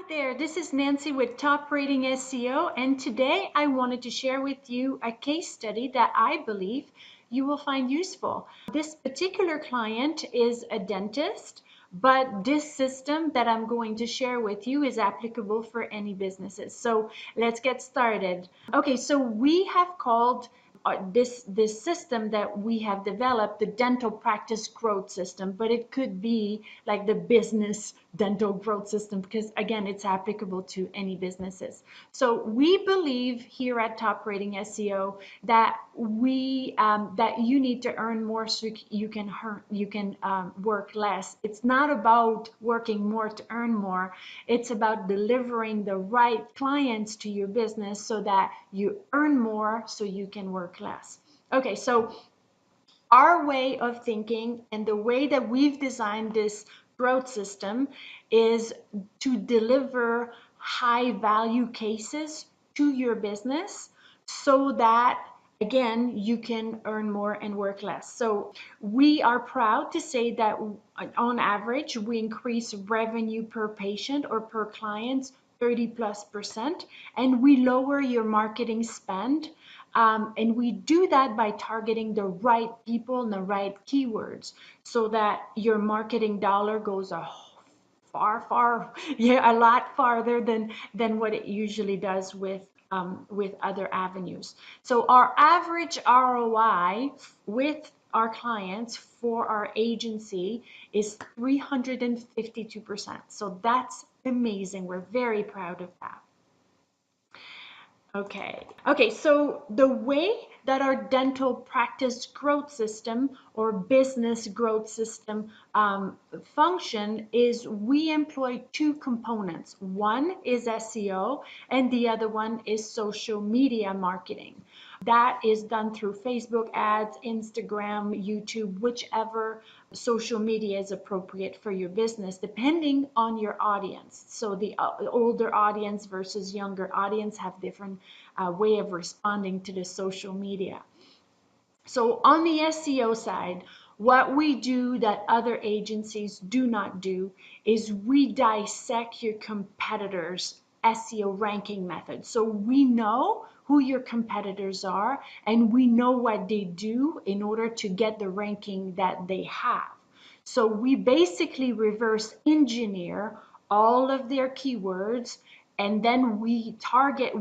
Hi there, this is Nancy with Top Rating SEO, and today I wanted to share with you a case study that I believe you will find useful. This particular client is a dentist, but this system that I'm going to share with you is applicable for any businesses. So let's get started. Okay, so we have called this system that we have developed the dental practice growth system, but it could be like the business dental growth system because again it's applicable to any businesses. So we believe here at Top Rating SEO that that you need to earn more so you can work less. It's not about working more to earn more. It's about delivering the right clients to your business so that you earn more so you can work less. Okay, so our way of thinking and the way that we've designed this growth system is to deliver high value cases to your business so that again you can earn more and work less. So we are proud to say that on average we increase revenue per patient or per client 30+%, and we lower your marketing spend. And we do that by targeting the right people and the right keywords so that your marketing dollar goes a a lot farther than what it usually does with other avenues. So our average ROI with our clients for our agency is 352%. So that's amazing. We're very proud of that. Okay, so the way that our dental practice growth system or business growth system function is we employ two components. One is SEO and the other one is social media marketing. That is done through Facebook ads, Instagram, YouTube, whichever social media is appropriate for your business, depending on your audience. So the older audience versus younger audience have different way of responding to the social media. So on the SEO side, what we do that other agencies do not do is we dissect your competitors' SEO ranking method. So we know who your competitors are and we know what they do in order to get the ranking that they have. So we basically reverse engineer all of their keywords, and then we target,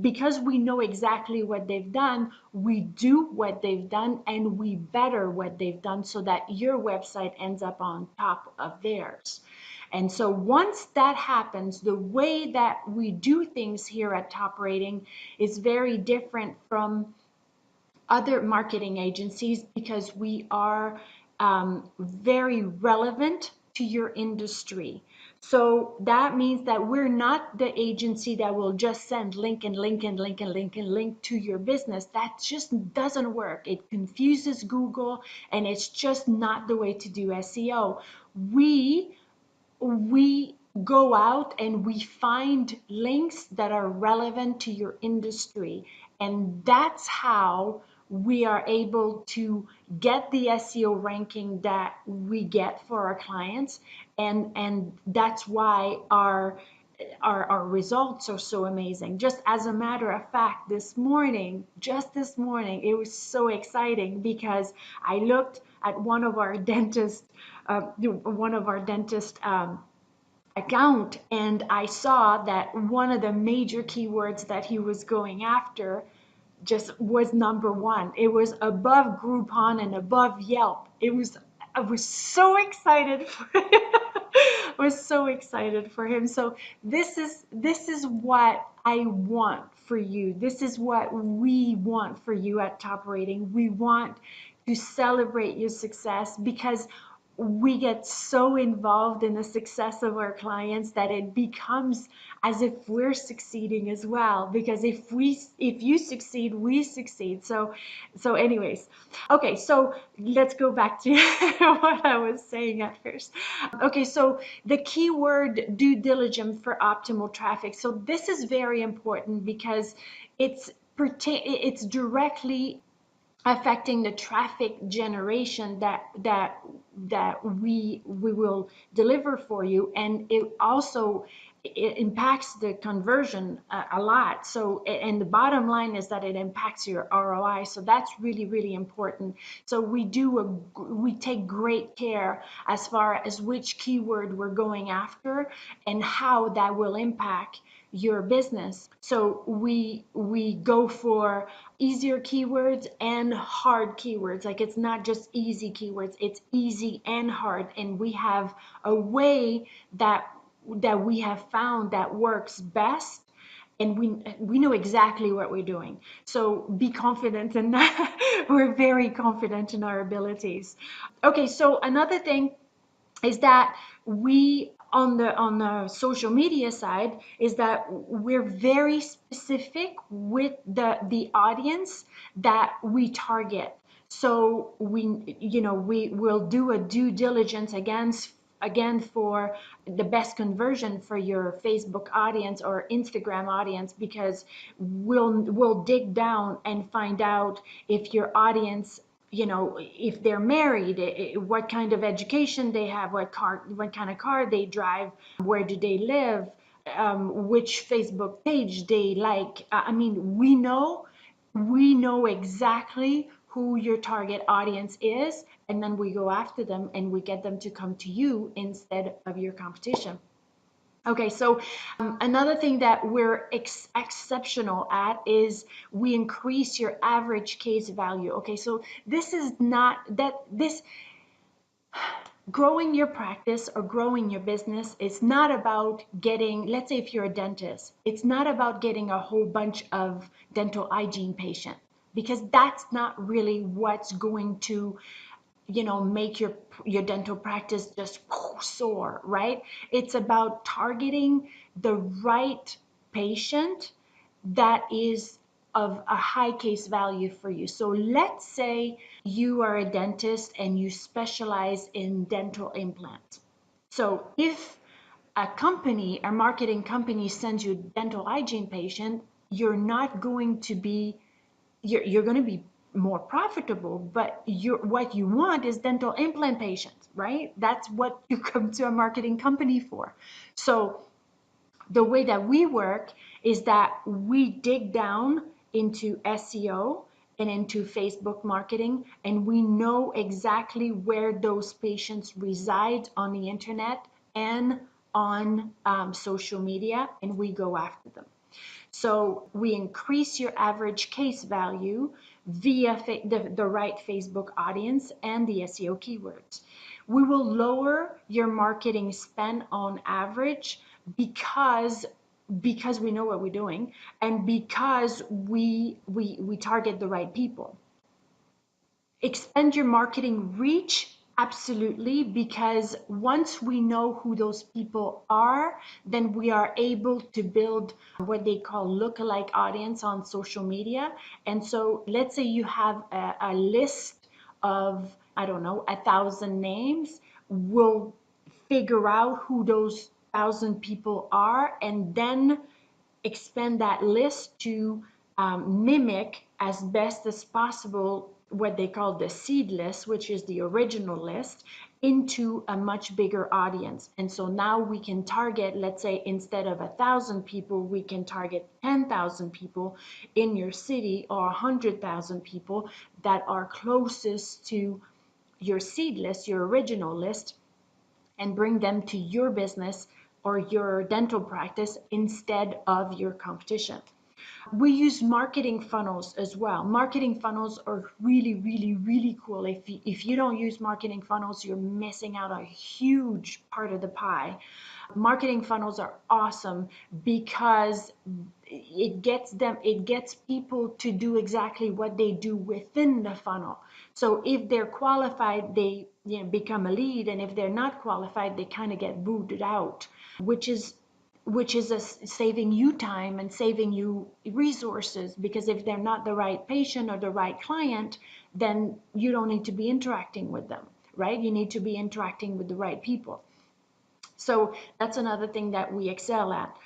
because we know exactly what they've done, we do what they've done and we better what they've done so that your website ends up on top of theirs. And so once that happens, the way that we do things here at Top Rating is very different from other marketing agencies because we are very relevant to your industry. So that means that we're not the agency that will just send link and link and link and link and link to your business. That just doesn't work. It confuses Google and it's just not the way to do SEO. We go out and we find links that are relevant to your industry, and that's how we are able to get the SEO ranking that we get for our clients, and that's why our results are so amazing. Just as a matter of fact, just this morning, it was so exciting because I looked at one of our dentist account, and I saw that one of the major keywords that he was going after just was number one. It was above Groupon and above Yelp. I was so excited for him. I was so excited for him. So this is what I want for you. This is what we want for you at Top Rating. We want to celebrate your success because we get so involved in the success of our clients that it becomes as if we're succeeding as well, because if you succeed, we succeed. So anyways, okay, so let's go back to what I was saying at first. Okay, so the keyword due diligence for optimal traffic. So this is very important because it's directly affecting the traffic generation that we will deliver for you, and it also it impacts the conversion a lot. So, and the bottom line is that it impacts your ROI. So that's really, really important. So we take great care as far as which keyword we're going after and how that will impact your business. So we go for easier keywords and hard keywords. Like, it's not just easy keywords, it's easy and hard. And we have a way that we have found that works best, and we know exactly what we're doing. So be confident in that. We're very confident in our abilities. Okay, so another thing is that we on the social media side is that we're very specific with the audience that we target. So we will do a due diligence again for the best conversion for your Facebook audience or Instagram audience, because we'll dig down and find out if your audience, if they're married, what kind of education they have, what kind of car they drive, where do they live, which Facebook page they like. I mean, we know exactly who your target audience is, and then we go after them and we get them to come to you instead of your competition. Okay, so another thing that we're exceptional at is we increase your average case value. Okay, so this is not that this growing your practice or growing your business is not about getting, let's say if you're a dentist, it's not about getting a whole bunch of dental hygiene patients, because that's not really what's going to make your dental practice just soar, right? It's about targeting the right patient that is of a high case value for you. So let's say you are a dentist and you specialize in dental implants. So if a marketing company sends you a dental hygiene patient, you're not going to be, you're going to be more profitable, but what you want is dental implant patients, right? That's what you come to a marketing company for. So the way that we work is that we dig down into SEO and into Facebook marketing, and we know exactly where those patients reside on the internet and on social media, and we go after them. So we increase your average case value via the right Facebook audience and the SEO keywords. We will lower your marketing spend on average because we know what we're doing, and because we target the right people. Expand your marketing reach, absolutely, because once we know who those people are, then we are able to build what they call lookalike audience on social media. And so let's say you have a list of, I don't know, 1,000 names. We'll figure out who those 1,000 people are, and then expand that list to mimic as best as possible what they call the seed list, which is the original list, into a much bigger audience. And so now we can target, let's say instead of 1,000 people, we can target 10,000 people in your city, or 100,000 people that are closest to your seed list, your original list, and bring them to your business or your dental practice instead of your competition. We use marketing funnels as well. Marketing funnels are really, really, really cool. If you don't use marketing funnels, you're missing out a huge part of the pie. Marketing funnels are awesome because it gets people to do exactly what they do within the funnel. So if they're qualified, they become a lead, and if they're not qualified, they kind of get booted out, which is saving you time and saving you resources, because if they're not the right patient or the right client, then you don't need to be interacting with them, right? You need to be interacting with the right people. So that's another thing that we excel at.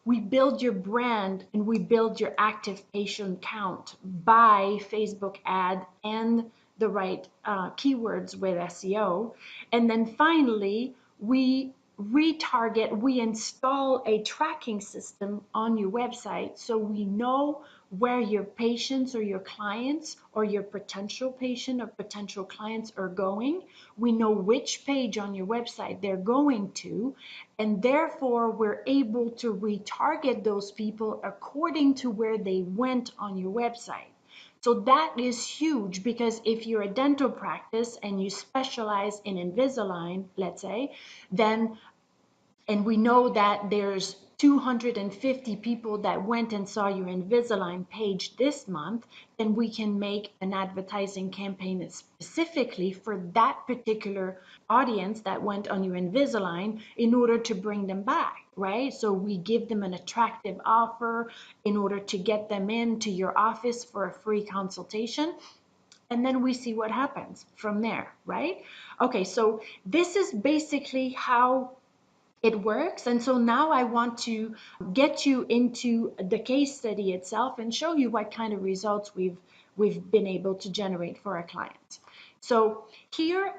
We build your brand and we build your active patient count by Facebook ad and the right keywords with SEO. And then finally, we retarget, we install a tracking system on your website so we know where your patients or your clients or your potential patient or potential clients are going. We know which page on your website they're going to, and therefore we're able to retarget those people according to where they went on your website. So that is huge, because if you're a dental practice and you specialize in Invisalign, let's say, then, and we know that there's 250 people that went and saw your Invisalign page this month, then we can make an advertising campaign that's specifically for that particular audience that went on your Invisalign in order to bring them back, right? So we give them an attractive offer in order to get them into your office for a free consultation. And then we see what happens from there, right? Okay, so this is basically how it works. And so now I want to get you into the case study itself and show you what kind of results we've been able to generate for our clients. So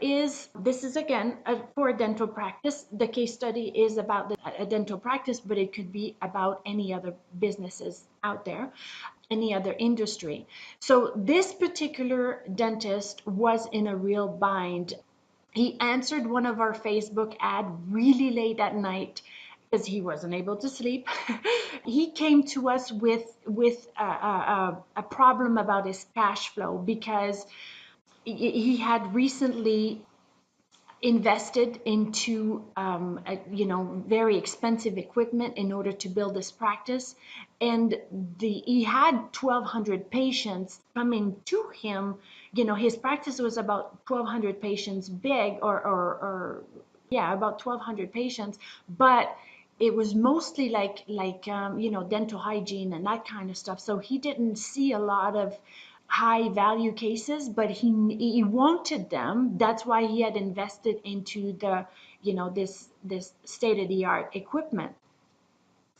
this is again for a dental practice. The case study is about a dental practice, but it could be about any other businesses out there, any other industry. So this particular dentist was in a real bind. He answered one of our Facebook ad really late at night because he wasn't able to sleep. He came to us with a problem about his cash flow because he had recently invested into very expensive equipment in order to build this practice, and he had 1,200 patients coming to him. His practice was about 1,200 patients big, or yeah, about 1,200 patients, but it was mostly like dental hygiene and that kind of stuff. So he didn't see a lot of high value cases, but he wanted them. That's why he had invested into the this state-of-the-art equipment.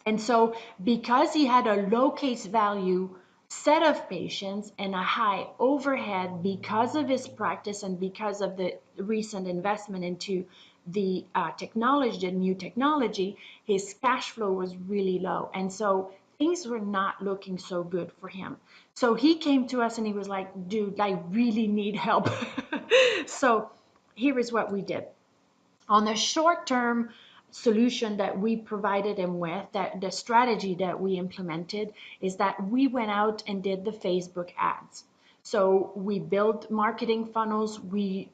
And so because he had a low case value set of patients and a high overhead because of his practice and because of the recent investment into the technology, the new technology, his cash flow was really low. And so things were not looking so good for him. So he came to us and he was like, dude, I really need help. So here is what we did. On the short term solution that we provided him with, that the strategy that we implemented is that we went out and did the Facebook ads. So we built marketing funnels. We,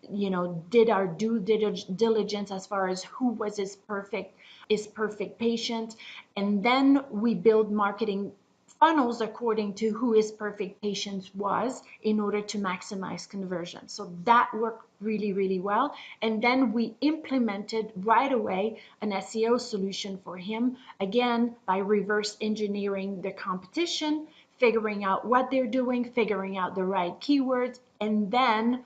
did our due diligence as far as who was his perfect patient. And then we build marketing funnels according to who his perfect patient was in order to maximize conversion. So that worked really, really well. And then we implemented right away an SEO solution for him, again, by reverse engineering the competition, figuring out what they're doing, figuring out the right keywords, and then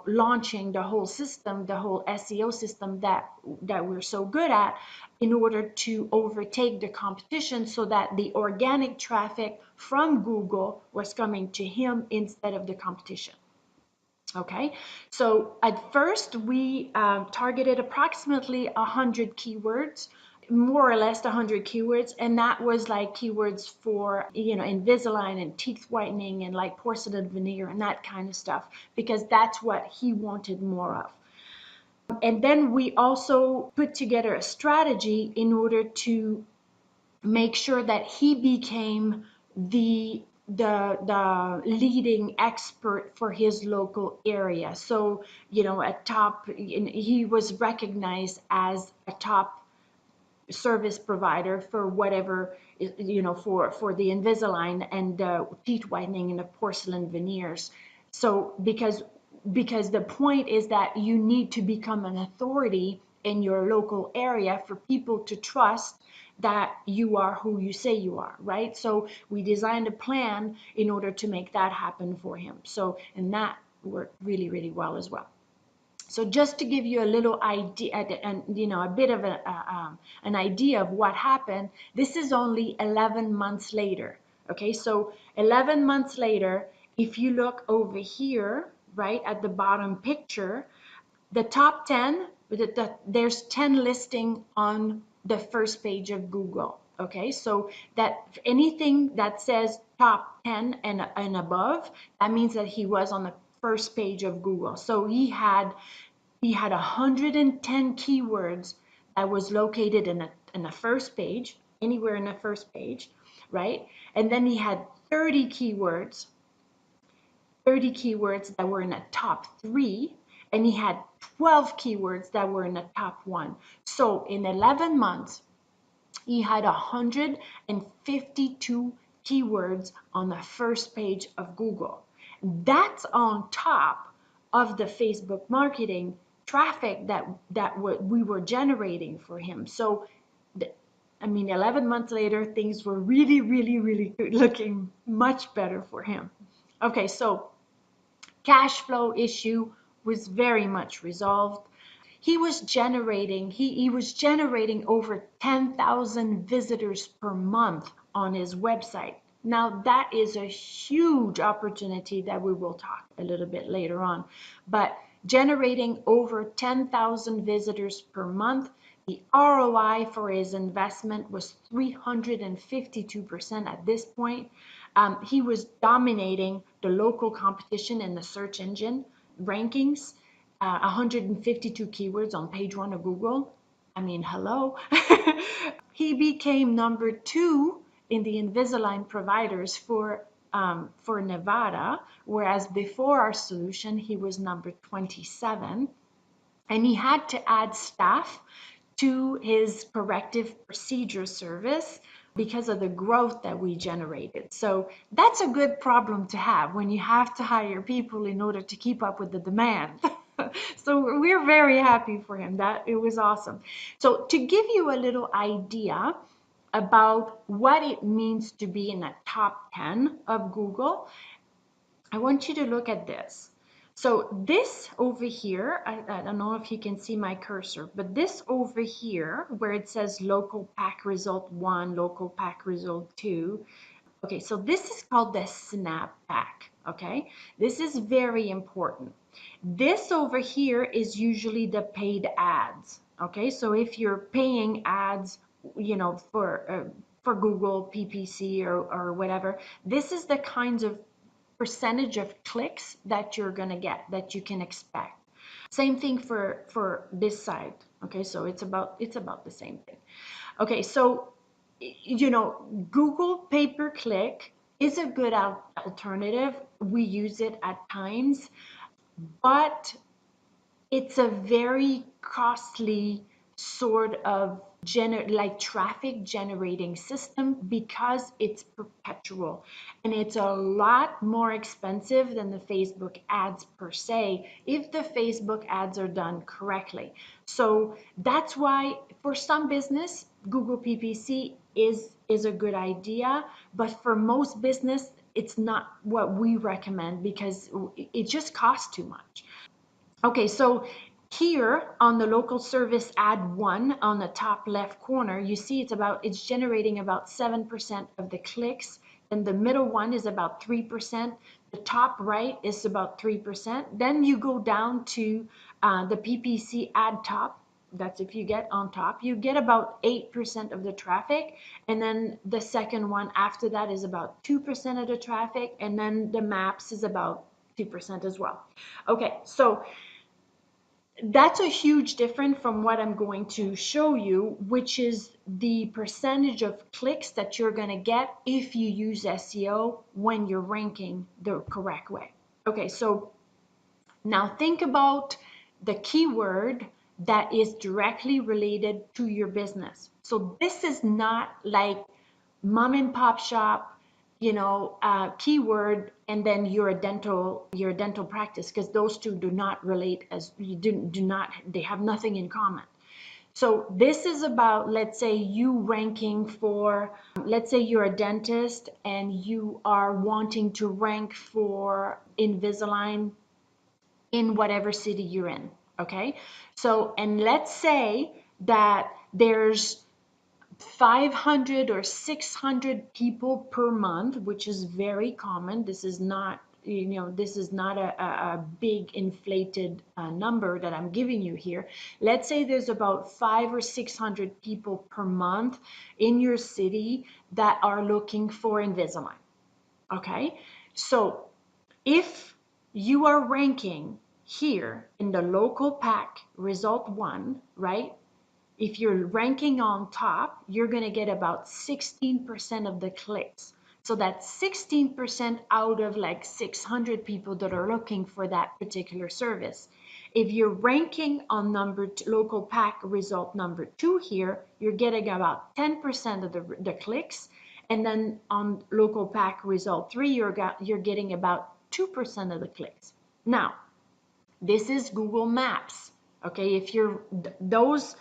launching the whole system, the whole SEO system that we're so good at, in order to overtake the competition so that the organic traffic from Google was coming to him instead of the competition. Okay, so at first we targeted approximately 100 keywords, more or less 100 keywords, and that was like keywords for Invisalign and teeth whitening and like porcelain veneer and that kind of stuff, because that's what he wanted more of. And then we also put together a strategy in order to make sure that he became the leading expert for his local area. So he was recognized as a top service provider for whatever, for the Invisalign and the teeth whitening and the porcelain veneers. So because the point is that you need to become an authority in your local area for people to trust that you are who you say you are, right? So we designed a plan in order to make that happen for him. So, and that worked really, really well as well. So just to give you a little idea, and a bit of an idea of what happened, this is only 11 months later. Okay, so 11 months later, if you look over here, right at the bottom picture, the top 10 there's 10 listing on the first page of Google. Okay, so that anything that says top 10 and above, that means that he was on the first page of Google. So he had 110 keywords that was located in the first page, anywhere in the first page, right? And then he had 30 keywords that were in the top 3, and he had 12 keywords that were in the top 1. So in 11 months, he had 152 keywords on the first page of Google. That's on top of the Facebook marketing traffic that we were generating for him. So, I mean, 11 months later, things were really, really, really looking much better for him. Okay, so cash flow issue was very much resolved. He was generating over 10,000 visitors per month on his website. Now that is a huge opportunity that we will talk a little bit later on, but generating over 10,000 visitors per month, the ROI for his investment was 352% at this point. He was dominating the local competition in the search engine rankings. 152 keywords on page 1 of Google. I mean, hello. He became number 2 in the Invisalign providers for Nevada, whereas before our solution, he was number 27. And he had to add staff to his corrective procedure service because of the growth that we generated. So that's a good problem to have when you have to hire people in order to keep up with the demand. So we're very happy for him. That it was awesome. So to give you a little idea about what it means to be in the top 10 of Google, I want you to look at this. So this over here, I don't know if you can see my cursor, but this over here where it says local pack result 1, local pack result 2. Okay, so this is called the snap pack. Okay, this is very important. This over here is usually the paid ads. Okay, so if you're paying ads, you know, for Google PPC or whatever, this is the kinds of percentage of clicks that you're going to get, that you can expect. Same thing for this side. Okay, so it's about the same thing. Okay, so you know, Google pay-per-click is a good alternative. We use it at times, but it's a very costly sort of traffic generating system because it's perpetual, and it's a lot more expensive than the Facebook ads per se if the Facebook ads are done correctly. So that's why for some business Google PPC is a good idea, but for most business it's not what we recommend because it just costs too much. Okay, so here on the local service ad 1 on the top left corner, you see it's generating about 7% of the clicks. Then the middle one is about 3%. The top right is about 3%. Then you go down to the PPC ad top. That's if you get on top, you get about 8% of the traffic. And then the second one after that is about 2% of the traffic. And then the maps is about 2% as well. Okay, so that's a huge difference from what I'm going to show you, which is the percentage of clicks that you're going to get if you use SEO when you're ranking the correct way. Okay, so now think about the keyword that is directly related to your business. So this is not like mom and pop shop, you know, keyword, and then your dental practice, because those two do not relate, as you do not, they have nothing in common. So this is about, let's say you ranking for, let's say you're a dentist and you are wanting to rank for Invisalign in whatever city you're in. Okay, so and let's say that there's 500 or 600 people per month, which is very common. This is not, this is not a big inflated number that I'm giving you here. Let's say there's about 500 or 600 people per month in your city that are looking for Invisalign. Okay, so if you are ranking here in the local pack result 1, right? If you're ranking on top, you're going to get about 16% of the clicks. So that's 16% out of like 600 people that are looking for that particular service. If you're ranking on local pack result number 2 here, you're getting about 10% of the clicks. And then on local pack result 3, you're getting about 2% of the clicks. Now, this is Google Maps. Okay, if you're those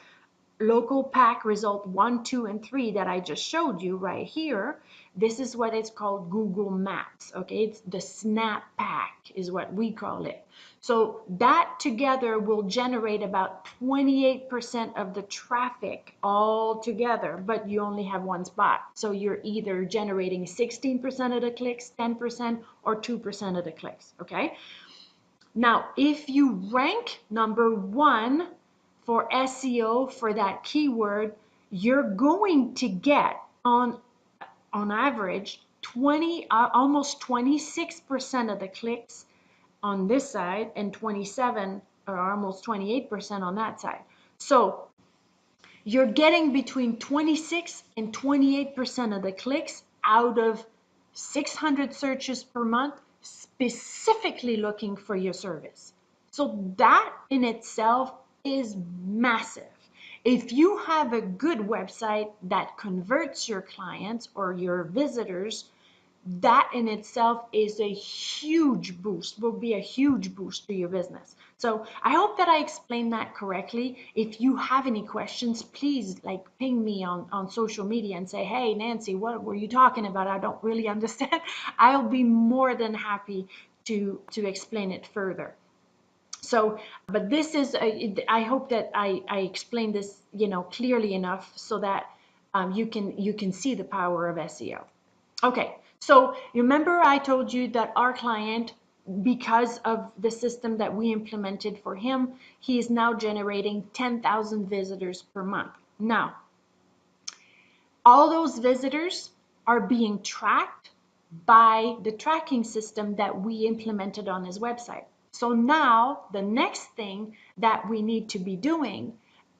local pack result 1, 2, and 3 that I just showed you right here, this is what it's called Google Maps. Okay, it's the Snap Pack is what we call it. So that together will generate about 28% of the traffic all together, but you only have one spot. So you're either generating 16% of the clicks, 10%, or 2% of the clicks. Okay, now if you rank number 1 for SEO for that keyword, you're going to get on average almost 26% of the clicks on this side and 27 or almost 28% on that side. So you're getting between 26 and 28% of the clicks out of 600 searches per month specifically looking for your service. So that in itself is massive. If you have a good website that converts your clients or your visitors, that in itself is a huge boost, will be a huge boost to your business. So I hope that I explained that correctly. If you have any questions, please like ping me on social media and say, hey, Nancy, what were you talking about? I don't really understand. I'll be more than happy to explain it further. So, but this is, I hope that I explained this, clearly enough so that you can see the power of SEO. Okay, so remember I told you that our client, because of the system that we implemented for him, he is now generating 10,000 visitors per month. Now, all those visitors are being tracked by the tracking system that we implemented on his website. So now the next thing that we need to be doing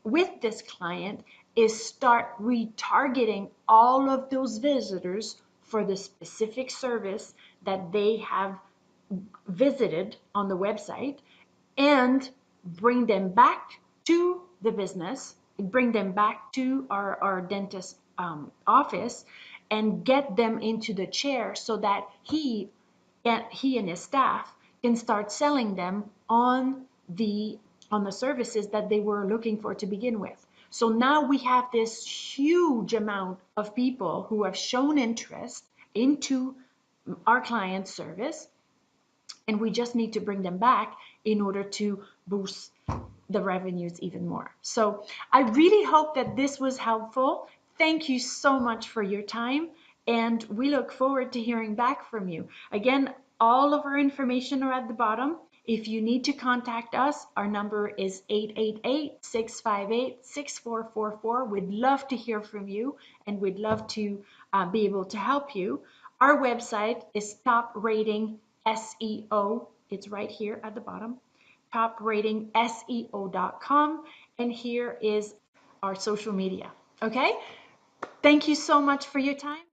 with this client is start retargeting all of those visitors for the specific service that they have visited on the website and bring them back to the business, bring them back to our dentist office and get them into the chair so that he and his staff can start selling them on the services that they were looking for to begin with. So now we have this huge amount of people who have shown interest into our client service, and we just need to bring them back in order to boost the revenues even more. So I really hope that this was helpful. Thank you so much for your time, and we look forward to hearing back from you. Again, all of our information are at the bottom. If you need to contact us, our number is 888-658-6444. We'd love to hear from you, and we'd love to be able to help you. Our website is Top Rating SEO. It's right here at the bottom, toprating.seo.com. And here is our social media. Okay? Thank you so much for your time.